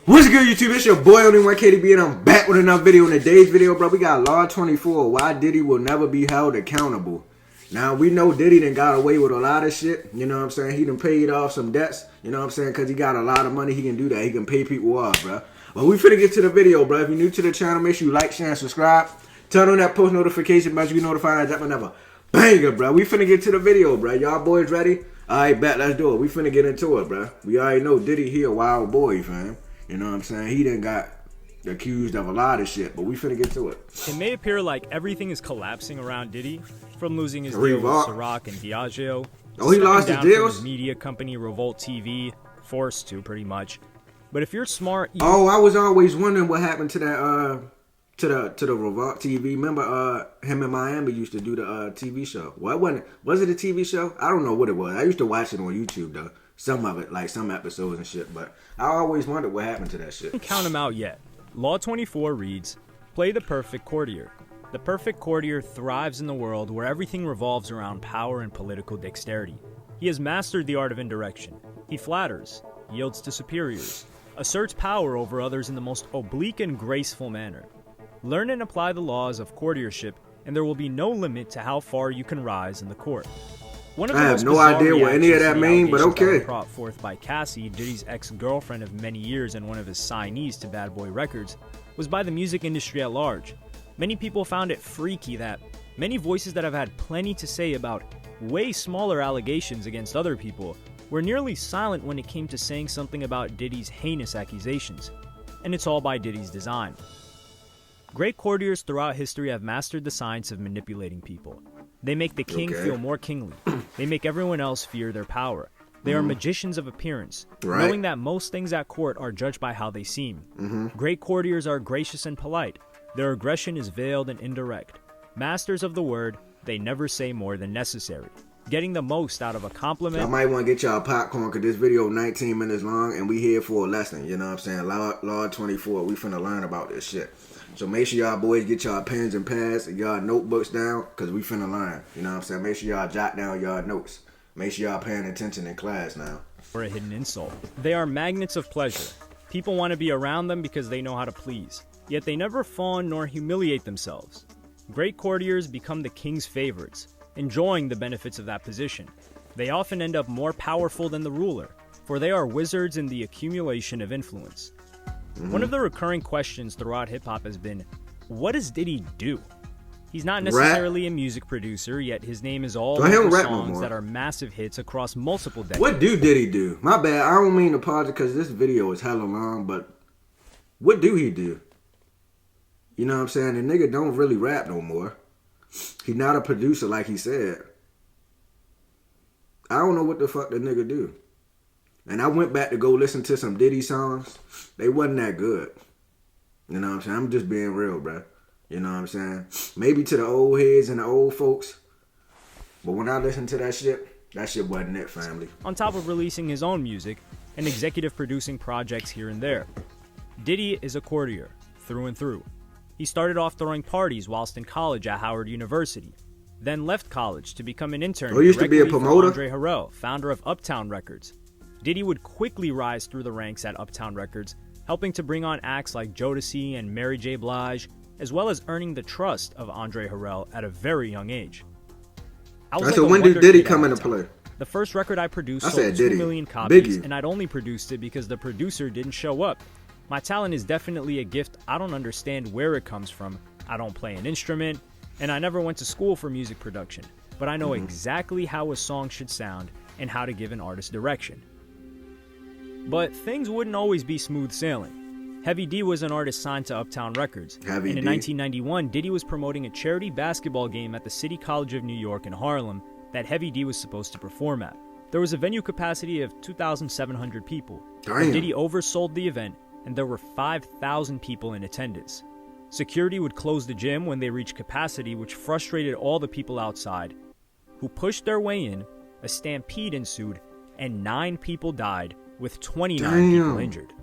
What's good, YouTube? It's your boy, Only One KDB, and I'm back with another video. In today's video, bro, we got Law 24, why Diddy will never be held accountable. Now, we know Diddy done got away with a lot of shit, you know what I'm saying? He done paid off some debts, you know what I'm saying? Because he got a lot of money, he can do that. He can pay people off, bro. But we finna get to the video, bro. If you're new to the channel, make sure you like, share, and subscribe. Turn on that post notification bell so you notified I drop another banger, bro. We finna get to the video, bro. Y'all boys ready? All right, bet, let's do it. We finna get into it, bro. We already know Diddy, he a wild boy, fam. You know what I'm saying? He done got accused of a lot of shit, but we finna get to it. It may appear like everything is collapsing around Diddy, from losing his deal with Ciroc and Diageo. Oh, he lost his deals? His media company, Revolt TV, forced to, pretty much. But if you're smart... I was always wondering what happened to that, to the Revolt TV. Remember, him in Miami used to do the TV show. Well, was it a TV show? I don't know what it was. I used to watch it on YouTube, though. Some of it, like some episodes and shit, but I always wondered what happened to that shit. Don't count him out yet. Law 24 reads, play the perfect courtier. The perfect courtier thrives in the world where everything revolves around power and political dexterity. He has mastered the art of indirection. He flatters, yields to superiors, asserts power over others in the most oblique and graceful manner. Learn and apply the laws of courtiership, and there will be no limit to how far you can rise in the court. I have no idea what any of that means, but okay. Brought forth by Cassie, Diddy's ex-girlfriend of many years and one of his signees to Bad Boy Records, was by the music industry at large. Many people found it freaky that many voices that have had plenty to say about way smaller allegations against other people were nearly silent when it came to saying something about Diddy's heinous accusations. And it's all by Diddy's design. Great courtiers throughout history have mastered the science of manipulating people. They make the king feel more kingly. They make everyone else fear their power. They are magicians of appearance, knowing that most things at court are judged by how they seem. Great courtiers are gracious and polite. Their aggression is veiled and indirect. Masters of the word, they never say more than necessary. Getting the most out of a compliment. I might want to get y'all popcorn because this video 19 minutes long and we here for a lesson. You know what I'm saying? Law 24, we finna learn about this shit. So make sure y'all boys get y'all pens and pads and y'all notebooks down because we finna learn. You know what I'm saying? Make sure y'all jot down y'all notes. Make sure y'all paying attention in class now. Or a hidden insult. They are magnets of pleasure. People want to be around them because they know how to please. Yet they never fawn nor humiliate themselves. Great courtiers become the king's favorites, enjoying the benefits of that position. They often end up more powerful than the ruler, for they are wizards in the accumulation of influence. One of the recurring questions throughout hip-hop has been, what does Diddy do? He's not necessarily a music producer, yet his name is all over songs that are massive hits across multiple decades. What do Diddy do? My bad, I don't mean to pause it because this video is hella long, but what do he do? You know what I'm saying? The nigga don't really rap no more. He's not a producer like he said. I don't know what the fuck the nigga do. And I went back to go listen to some Diddy songs. They wasn't that good. You know what I'm saying? I'm just being real, bro. You know what I'm saying? Maybe to the old heads and the old folks. But when I listened to that shit wasn't it, family. On top of releasing his own music and executive producing projects here and there, Diddy is a courtier, through and through. He started off throwing parties whilst in college at Howard University, then left college to become an intern directly for Andre Harrell, founder of Uptown Records. Diddy would quickly rise through the ranks at Uptown Records, helping to bring on acts like Jodeci and Mary J. Blige, as well as earning the trust of Andre Harrell at a very young age. So when did Diddy come into play? The first record I produced sold 2 million copies, and I'd only produced it because the producer didn't show up. My talent is definitely a gift. I don't understand where it comes from. I don't play an instrument, and I never went to school for music production, but I know exactly how a song should sound and how to give an artist direction. But things wouldn't always be smooth sailing. Heavy D was an artist signed to Uptown Records, and in 1991, Diddy was promoting a charity basketball game at the City College of New York in Harlem that Heavy D was supposed to perform at. There was a venue capacity of 2,700 people. Diddy oversold the event, and there were 5,000 people in attendance. Security would close the gym when they reached capacity, which frustrated all the people outside, who pushed their way in. A stampede ensued, and 9 people died, with 29 people injured.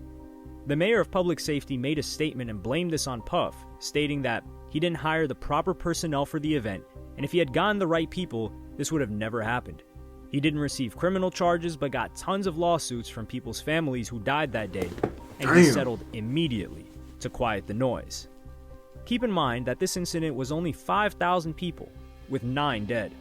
The mayor of public safety made a statement and blamed this on Puff, stating that he didn't hire the proper personnel for the event, and if he had gotten the right people, this would have never happened. He didn't receive criminal charges, but got tons of lawsuits from people's families who died that day, and he settled immediately to quiet the noise. Keep in mind that this incident was only 5,000 people, with 9 dead.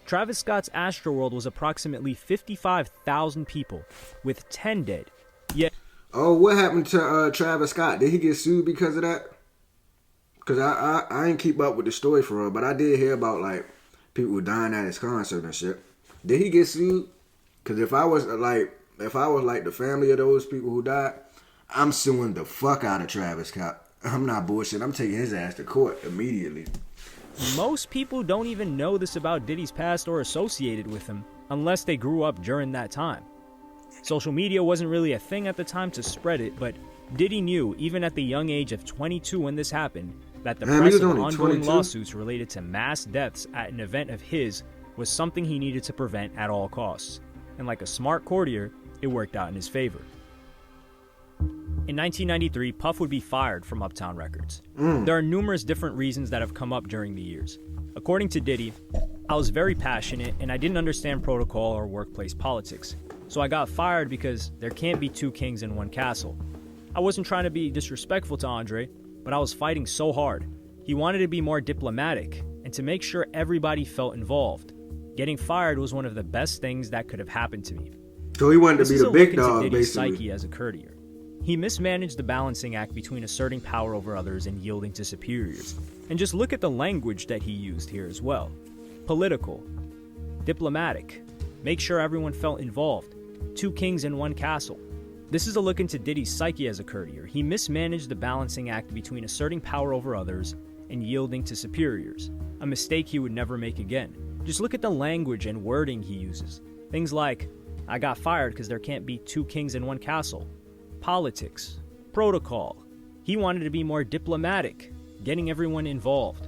Travis Scott's Astroworld was approximately 55,000 people, with 10 dead. Yet, oh, what happened to Travis Scott? Did he get sued because of that? Because I ain't keep up with the story for real, but I did hear about like people dying at his concert and shit. Did he get sued? Because if I was like the family of those people who died, I'm suing the fuck out of Travis Scott. I'm not bullshit. I'm taking his ass to court immediately. Most people don't even know this about Diddy's past or associated with him unless they grew up during that time. Social media wasn't really a thing at the time to spread it, but Diddy knew, even at the young age of 22 when this happened, that the press of ongoing 22? Lawsuits related to mass deaths at an event of his was something he needed to prevent at all costs. And like a smart courtier, it worked out in his favor. In 1993, Puff would be fired from Uptown Records. There are numerous different reasons that have come up during the years. According to Diddy, I was very passionate and I didn't understand protocol or workplace politics. So I got fired because there can't be 2 kings in 1 castle. I wasn't trying to be disrespectful to Andre, but I was fighting so hard. He wanted to be more diplomatic and to make sure everybody felt involved. Getting fired was one of the best things that could have happened to me. So he wanted to be the big dog, Diddy's basically. Psyche as a courtier. He mismanaged the balancing act between asserting power over others and yielding to superiors. And just look at the language that he used here as well. Political, diplomatic, make sure everyone felt involved. 2 kings in 1 castle. This is a look into Diddy's psyche as a courtier. He mismanaged the balancing act between asserting power over others and yielding to superiors, a mistake he would never make again. Just look at the language and wording he uses. Things like, I got fired because there can't be 2 kings in 1 castle. Politics, protocol. He wanted to be more diplomatic, getting everyone involved.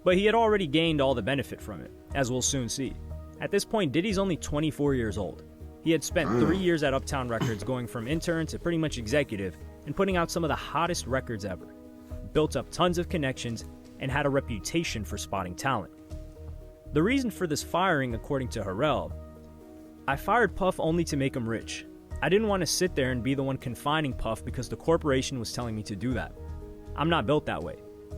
But he had already gained all the benefit from it, as we'll soon see. At this point, Diddy's only 24 years old. He had spent 3 years at Uptown Records, going from intern to pretty much executive, and putting out some of the hottest records ever. Built up tons of connections, and had a reputation for spotting talent. The reason for this firing, according to Harrell, I fired Puff only to make him rich. I didn't want to sit there and be the one confining Puff because the corporation was telling me to do that. I'm not built that way.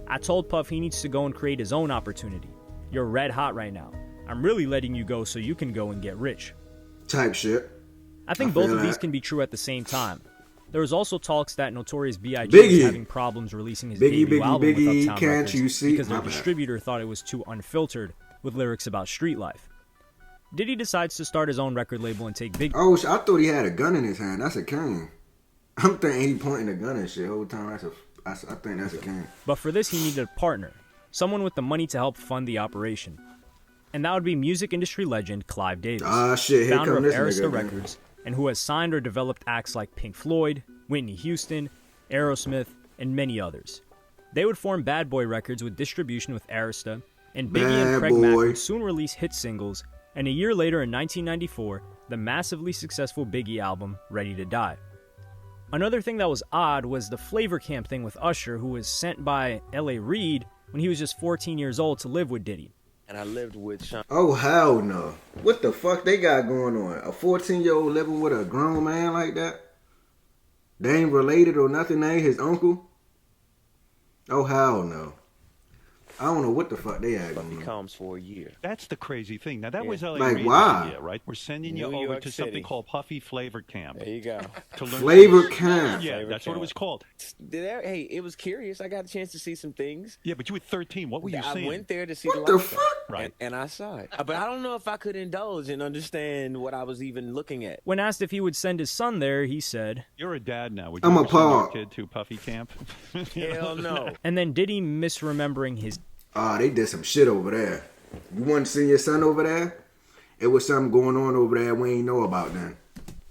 I told Puff he needs to go and create his own opportunity. You're red hot right now. I'm really letting you go so you can go and get rich. Type shit. I think both of these can be true at the same time. There was also talks that Notorious B.I.G. was having problems releasing his debut album with Uptown Records because their distributor thought it was too unfiltered with lyrics about street life. Diddy decides to start his own record label and take Biggie. Oh, I thought he had a gun in his hand. That's a cane. I'm thinking he pointing a gun and shit the whole time. I think that's a cane. But for this, he needed a partner, someone with the money to help fund the operation. And that would be music industry legend Clive Davis, founder of Arista Records, and who has signed or developed acts like Pink Floyd, Whitney Houston, Aerosmith, and many others. They would form Bad Boy Records with distribution with Arista, and Biggie and Craig Mack would soon release hit singles, and a year later in 1994, the massively successful Biggie album, Ready to Die. Another thing that was odd was the flavor camp thing with Usher, who was sent by L.A. Reid when he was just 14 years old to live with Diddy. And I lived with Sean. Oh, hell no. What the fuck they got going on? A 14-year-old living with a grown man like that? They ain't related or nothing, they ain't his uncle? Oh, hell no. I don't know what the fuck they had going on. Comes for a year. That's the crazy thing. Now, that was L.A. Like, Reid's why? idea, right? We're sending you New over York to City. something called Puffy Flavor Camp. There you go. To learn Flavor Camp. Yeah, Flavor that's Camp. what it was called. Hey, it was curious. I got a chance to see some things. Yeah, but you were 13. What were you I seeing? went there to see What the the lifestyle. fuck? Right. And I saw it. But I don't know if I could indulge and understand what I was even looking at. When asked if he would send his son there, he said, You're a dad now. Would I'm you a ever send your pa. kid to Puffy Camp? Hell no. and then Diddy misremembering his They did some shit over there. You want to see your son over there? It was something going on over there we ain't know about then.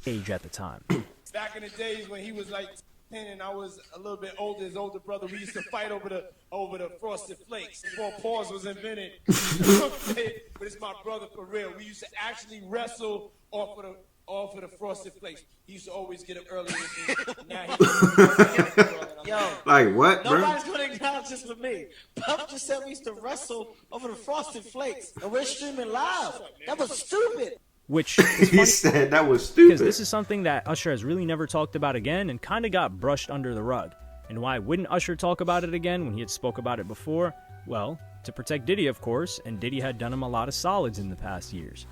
age at the time. Back in the days when he was like 10 and I was a little bit older, his older brother, we used to fight over the Frosted Flakes before pause was invented. You know what I'm saying? But it's my brother for real. We used to actually wrestle off of the Frosted Flakes. He used to always get up early. Now Yo, Like what, bro? nobody's gonna acknowledge this for me. Puff just said we used to wrestle over the Frosted Flakes, and we're streaming live. That was stupid. which is He funny said that was because stupid. this is something that Usher has really never talked about again and kind of got brushed under the rug. And why wouldn't Usher talk about it again when he had spoke about it before? Well, to protect Diddy, of course, and Diddy had done him a lot of solids in the past years.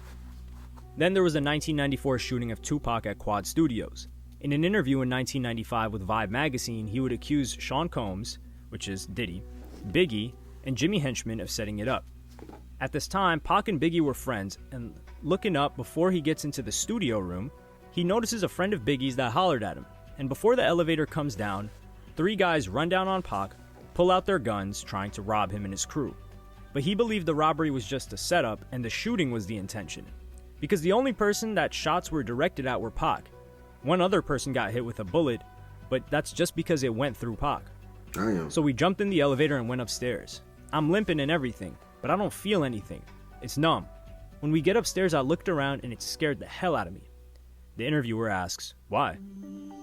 Then there was the 1994 shooting of Tupac at Quad Studios. In an interview in 1995 with Vibe magazine, he would accuse Sean Combs, which is Diddy, Biggie, and Jimmy Henchman of setting it up. At this time, Pac and Biggie were friends, and looking up before he gets into the studio room, he notices a friend of Biggie's that hollered at him, and before the elevator comes down, 3 guys run down on Pac, pull out their guns, trying to rob him and his crew. But he believed the robbery was just a setup and the shooting was the intention, because the only person that shots were directed at were Pac. One other person got hit with a bullet, but that's just because it went through Pac. Damn. So we jumped in the elevator and went upstairs. I'm limping and everything, but I don't feel anything. It's numb. When we get upstairs, I looked around and it scared the hell out of me. The interviewer asks, why?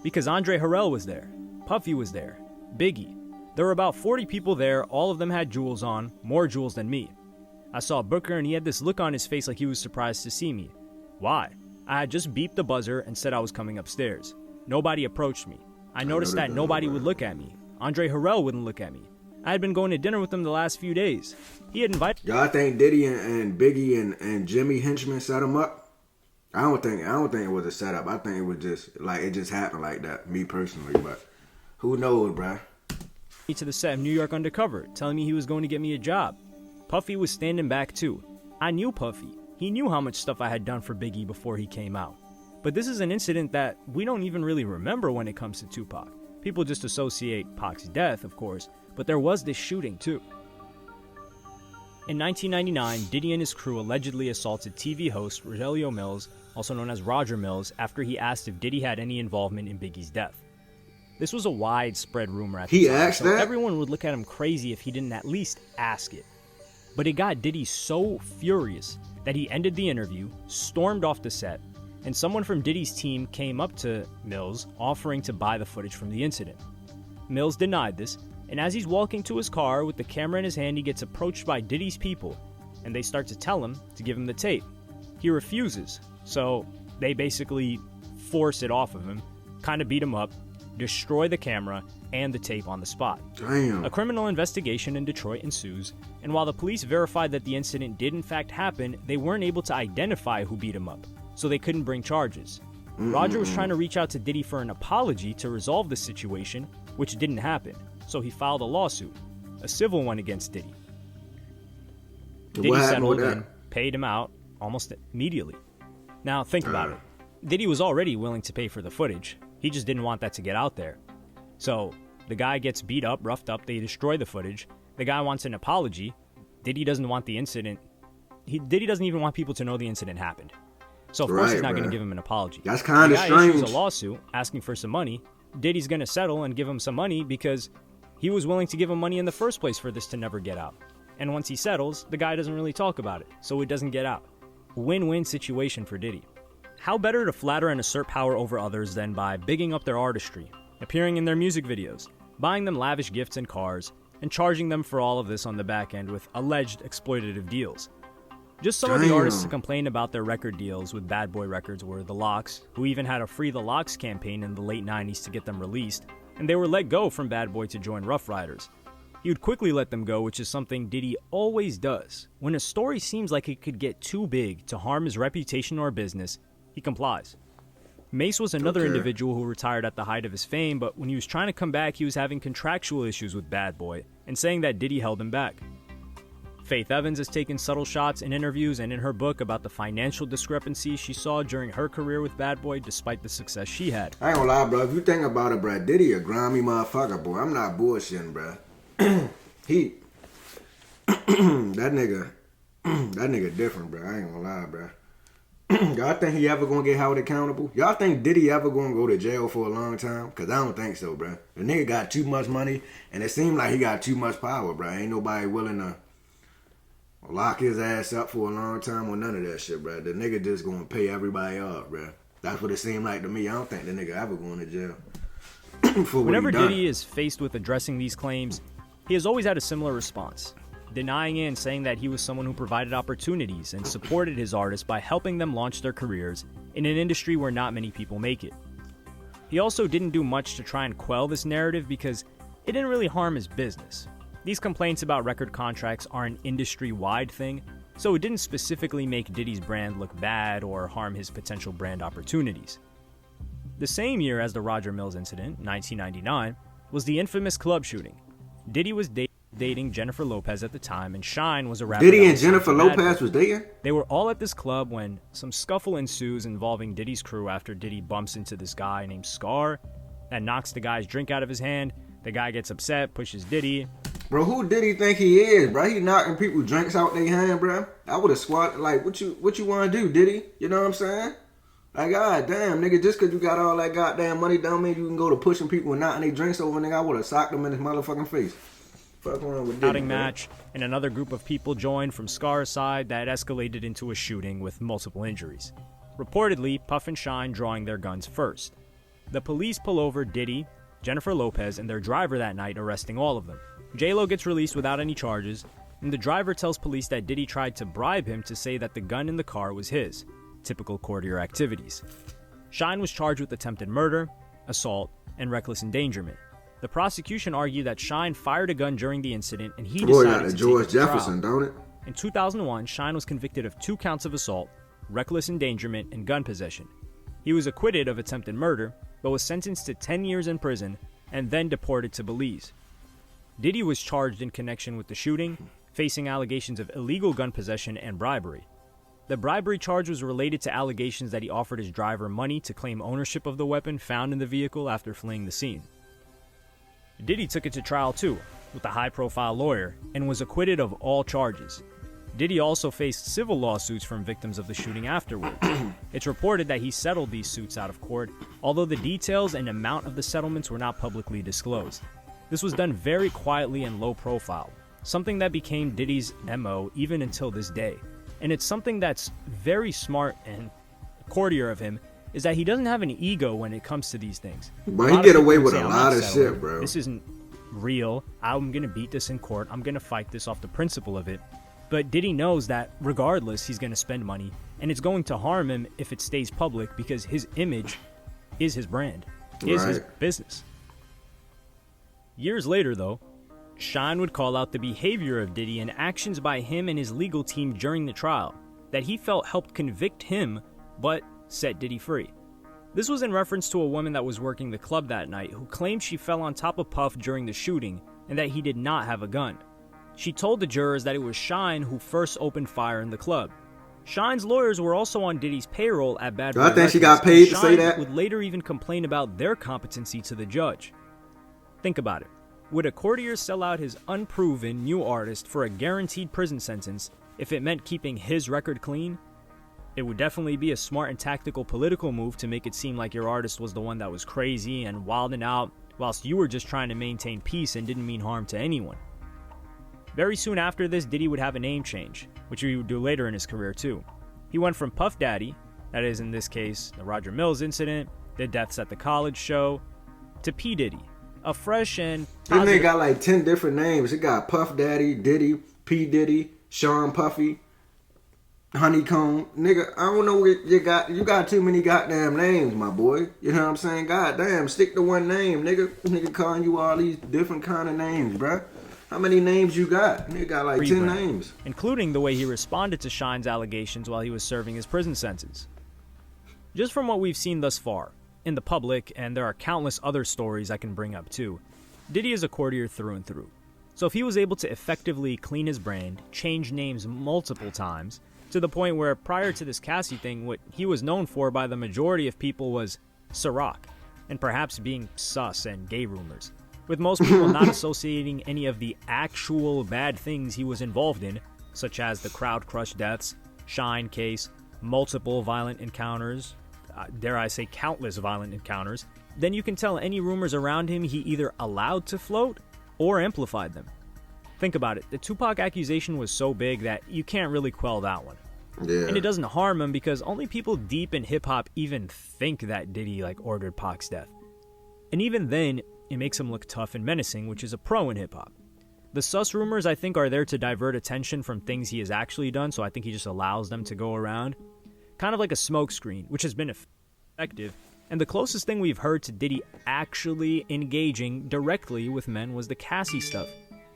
Because Andre Harrell was there. Puffy was there. Biggie. There were about 40 people there, all of them had jewels on, more jewels than me. I saw Booker and he had this look on his face like he was surprised to see me. Why? I had just beeped the buzzer and said I was coming upstairs. Nobody approached me. I noticed that nobody would look at me. Andre Harrell wouldn't look at me. I had been going to dinner with him the last few days. He had invited... Y'all think Diddy and Biggie and Jimmy Henchman set him up? I don't think it was a setup. I think it was just like it just happened like that. Me personally, but who knows, bruh? to the set of New York Undercover, telling me he was going to get me a job. Puffy was standing back too. I knew Puffy. He knew how much stuff I had done for Biggie before he came out. But this is an incident that we don't even really remember when it comes to Tupac. People just associate Pac's death, of course, but there was this shooting too. In 1999, Diddy and his crew allegedly assaulted TV host Rogelio Mills, also known as Roger Mills, after he asked if Diddy had any involvement in Biggie's death. This was a widespread rumor at the time, asked so that? everyone would look at him crazy if he didn't at least ask it. But it got Diddy so furious that he ended the interview, stormed off the set, and someone from Diddy's team came up to Mills offering to buy the footage from the incident. Mills denied this, and as he's walking to his car with the camera in his hand, he gets approached by Diddy's people, and they start to tell him to give him the tape. He refuses, so they basically force it off of him, kind of beat him up, destroy the camera and the tape on the spot. Damn. A criminal investigation in Detroit ensues, and while the police verified that the incident did in fact happen, they weren't able to identify who beat him up, so they couldn't bring charges. Roger was trying to reach out to Diddy for an apology to resolve the situation, which didn't happen, so he filed a lawsuit, a civil one against Diddy. Diddy What happened settled with that? and paid him out almost immediately. Now think about it. Diddy was already willing to pay for the footage. He just didn't want that to get out there. So the guy gets beat up, roughed up, they destroy the footage. The guy wants an apology. Diddy doesn't want the incident. Diddy doesn't even want people to know the incident happened. So of course he's not going to give him an apology. That's kind of The guy strange. issues a lawsuit asking for some money. Diddy's going to settle and give him some money because he was willing to give him money in the first place for this to never get out. And once he settles, the guy doesn't really talk about it, so it doesn't get out. Win-win situation for Diddy. How better to flatter and assert power over others than by bigging up their artistry, appearing in their music videos, buying them lavish gifts and cars, and charging them for all of this on the back end with alleged exploitative deals. Just some of the artists to complain about their record deals with Bad Boy Records were The Lox, who even had a Free The Lox campaign in the late 90s to get them released, and they were let go from Bad Boy to join Rough Riders. He would quickly let them go, which is something Diddy always does. When a story seems like it could get too big to harm his reputation or business, he complies. Mace was another individual who retired at the height of his fame, but when he was trying to come back, he was having contractual issues with Bad Boy, and saying that Diddy held him back. Faith Evans has taken subtle shots in interviews and in her book about the financial discrepancies she saw during her career with Bad Boy despite the success she had. I ain't gonna lie, bro. If you think about it, bro, Diddy a grimy motherfucker, boy. I'm not bullshitting, bro. That nigga different, bro. I ain't gonna lie, bro. Y'all think he ever gonna get held accountable? Y'all think Diddy ever gonna go to jail for a long time? Cause I don't think so, bro. The nigga got too much money, and it seemed like he got too much power, bro. Ain't nobody willing to lock his ass up for a long time or none of that shit, bro. The nigga just gonna pay everybody up, bro. That's what it seemed like to me. I don't think the nigga ever going to jail. For what Whenever he done. Diddy is faced with addressing these claims, he has always had a similar response. denying it and saying that he was someone who provided opportunities and supported his artists by helping them launch their careers in an industry where not many people make it. He also didn't do much to try and quell this narrative because it didn't really harm his business. These complaints about record contracts are an industry-wide thing, so it didn't specifically make Diddy's brand look bad or harm his potential brand opportunities. The same year as the Roger Mills incident, 1999, was the infamous club shooting. Diddy was dating Jennifer Lopez at the time, and Shine was a rapper. Diddy and Jennifer Lopez was dating? They were all at this club when some scuffle ensues involving Diddy's crew after Diddy bumps into this guy named Scar and knocks the guy's drink out of his hand. The guy gets upset, pushes Diddy. Bro, who Diddy think he is, bro? He knocking people drinks out their hand, bro. I would have squatted, like, what you want to do, Diddy? You know what I'm saying? Like, god damn, nigga, just because you got all that goddamn money don't mean you can go to pushing people and knocking their drinks over, nigga. I would have socked them in his motherfucking face. Fuck around with Diddy, Shouting match, and another group of people joined from Scar's side that escalated into a shooting with multiple injuries. Reportedly, Puff and Shine drawing their guns first. The police pull over Diddy, Jennifer Lopez, and their driver that night, arresting all of them. J-Lo gets released without any charges, and the driver tells police that Diddy tried to bribe him to say that the gun in the car was his. Typical courtier activities. Shine was charged with attempted murder, assault, and reckless endangerment. The prosecution argued that Shine fired a gun during the incident, and he decided to George take it to Jefferson, trial. don't it? In 2001, Shine was convicted of 2 counts of assault, reckless endangerment, and gun possession. He was acquitted of attempted murder, but was sentenced to 10 years in prison and then deported to Belize. Diddy was charged in connection with the shooting, facing allegations of illegal gun possession and bribery. The bribery charge was related to allegations that he offered his driver money to claim ownership of the weapon found in the vehicle after fleeing the scene. Diddy took it to trial too, with a high-profile lawyer, and was acquitted of all charges. Diddy also faced civil lawsuits from victims of the shooting afterwards. It's reported that he settled these suits out of court, although the details and amount of the settlements were not publicly disclosed. This was done very quietly and low profile, something that became Diddy's MO even until this day. And it's something that's very smart and courtier of him, is that he doesn't have an ego when it comes to these things. But he get away with a lot of shit, bro. This isn't real. I'm going to beat this in court. I'm going to fight this off the principle of it. But Diddy knows that regardless, he's going to spend money, and it's going to harm him if it stays public because his image is his brand, is his business. Years later, though, Shine would call out the behavior of Diddy and actions by him and his legal team during the trial that he felt helped convict him but set Diddy free. This was in reference to a woman that was working the club that night who claimed she fell on top of Puff during the shooting and that he did not have a gun. She told the jurors that it was Shine who first opened fire in the club. Shine's lawyers were also on Diddy's payroll at Bad Boy I think Records, she got paid to Shine say that. would later even complain about their competency to the judge. Think about it. Would a courtier sell out his unproven new artist for a guaranteed prison sentence if it meant keeping his record clean? It would definitely be a smart and tactical political move to make it seem like your artist was the one that was crazy and wilding out, whilst you were just trying to maintain peace and didn't mean harm to anyone. Very soon after this, Diddy would have a name change, which he would do later in his career too. He went from Puff Daddy, that is in this case the Roger Mills incident, the deaths at the college show, to P. Diddy, a fresh and positive... This nigga got like 10 different names. He got Puff Daddy, Diddy, P. Diddy, Sean Puffy, Honeycomb. Nigga, I don't know what you got. You got too many goddamn names, my boy. You know what I'm saying? Goddamn, stick to one name, nigga. Nigga calling you all these different kind of names, bruh. How many names you got? Nigga got like 10 names. Including the way he responded to Shine's allegations while he was serving his prison sentence. Just from what we've seen thus far, in the public, and there are countless other stories I can bring up too, Diddy is a courtier through and through. So if he was able to effectively clean his brand, change names multiple times, to the point where prior to this Cassie thing, what he was known for by the majority of people was Ciroc, and perhaps being sus and gay rumors, with most people not associating any of the actual bad things he was involved in, such as the crowd crush deaths, Shine case, multiple violent encounters, dare I say countless violent encounters, then you can tell any rumors around him he either allowed to float or amplified them. Think about it, the Tupac accusation was so big that you can't really quell that one. Yeah. And it doesn't harm him because only people deep in hip-hop even think that Diddy ordered Pac's death. And even then, it makes him look tough and menacing, which is a pro in hip-hop. The sus rumors, I think, are there to divert attention from things he has actually done, so I think he just allows them to go around. Kind of like a smokescreen, which has been effective. And the closest thing we've heard to Diddy actually engaging directly with men was the Cassie stuff.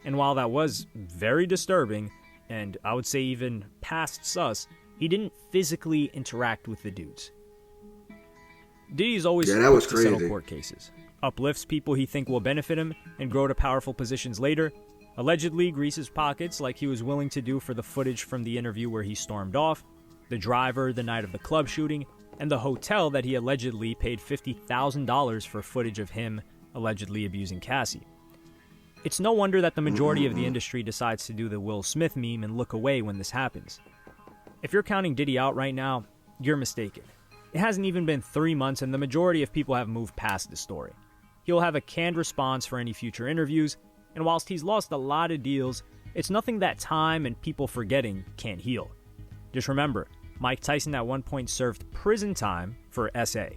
And while that was very disturbing, and I would say even past sus, he didn't physically interact with the dudes. Diddy's always quick to settle court cases, uplifts people he think will benefit him and grow to powerful positions later, allegedly greases pockets like he was willing to do for the footage from the interview where he stormed off, the driver the night of the club shooting, and the hotel that he allegedly paid $50,000 for footage of him allegedly abusing Cassie. It's no wonder that the majority of the industry decides to do the Will Smith meme and look away when this happens. If you're counting Diddy out right now, you're mistaken. It hasn't even been 3 months and the majority of people have moved past this story. He'll have a canned response for any future interviews, and whilst he's lost a lot of deals, it's nothing that time and people forgetting can't heal. Just remember, Mike Tyson at one point served prison time for SA.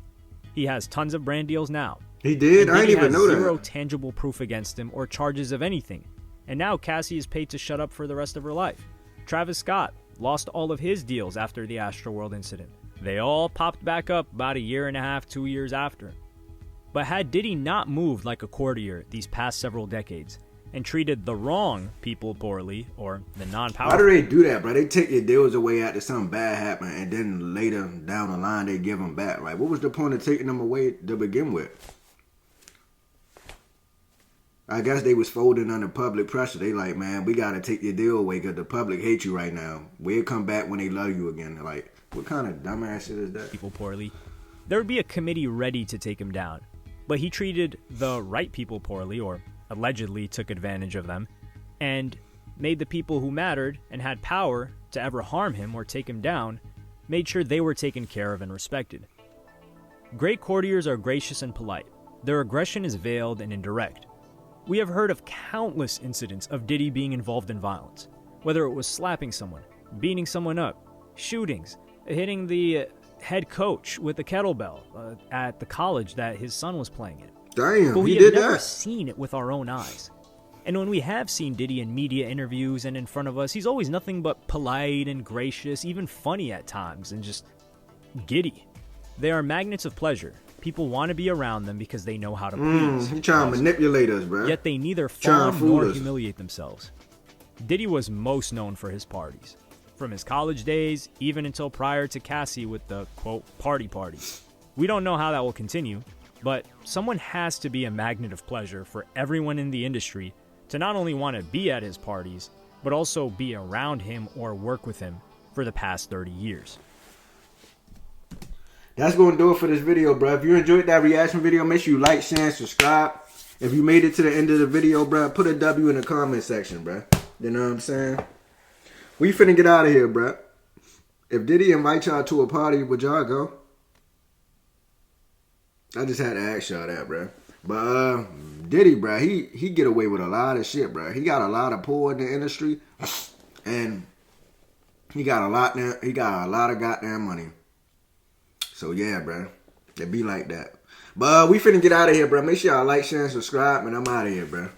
He has tons of brand deals now. He did? I didn't even know that. Zero tangible proof against him or charges of anything. And now Cassie is paid to shut up for the rest of her life. Travis Scott lost all of his deals after the Astroworld incident. They all popped back up about a year and a half, 2 years after. But had Diddy not moved like a courtier these past several decades and treated the wrong people poorly, or the non-powerful... Why do they do that, bro? They take your deals away after something bad happened, and then later down the line they give them back. Like, what was the point of taking them away to begin with? I guess they was folding under public pressure. They like, man, we gotta take your deal away because the public hates you right now. We'll come back when they love you again. Like, what kind of dumbass shit is that? People poorly. There would be a committee ready to take him down. But he treated the right people poorly, or allegedly took advantage of them, and made the people who mattered and had power to ever harm him or take him down, made sure they were taken care of and respected. Great courtiers are gracious and polite. Their aggression is veiled and indirect. We have heard of countless incidents of Diddy being involved in violence, whether it was slapping someone, beating someone up, shootings, hitting the head coach with a kettlebell at the college that his son was playing in. Damn, but we he have did never that? seen it with our own eyes. And when we have seen Diddy in media interviews and in front of us, he's always nothing but polite and gracious, even funny at times, and just giddy. They are magnets of pleasure. People want to be around them because they know how to please. He trying to manipulate us, bro. Yet they neither fawn nor humiliate themselves. Diddy was most known for his parties. From his college days, even until prior to Cassie with the, quote, party parties. We don't know how that will continue, but someone has to be a magnet of pleasure for everyone in the industry to not only want to be at his parties, but also be around him or work with him for the past 30 years. That's going to do it for this video, bro. If you enjoyed that reaction video, make sure you like, share, and subscribe. If you made it to the end of the video, bro, put a W in the comment section, bro. You know what I'm saying? We finna get out of here, bro. If Diddy invite y'all to a party, would y'all go? I just had to ask y'all that, bro. But Diddy, bro, he get away with a lot of shit, bro. He got a lot of pull in the industry, and he got a lot of goddamn money. So yeah, bro, it be like that. But we finna get out of here, bro. Make sure y'all like, share, and subscribe, and I'm out of here, bro.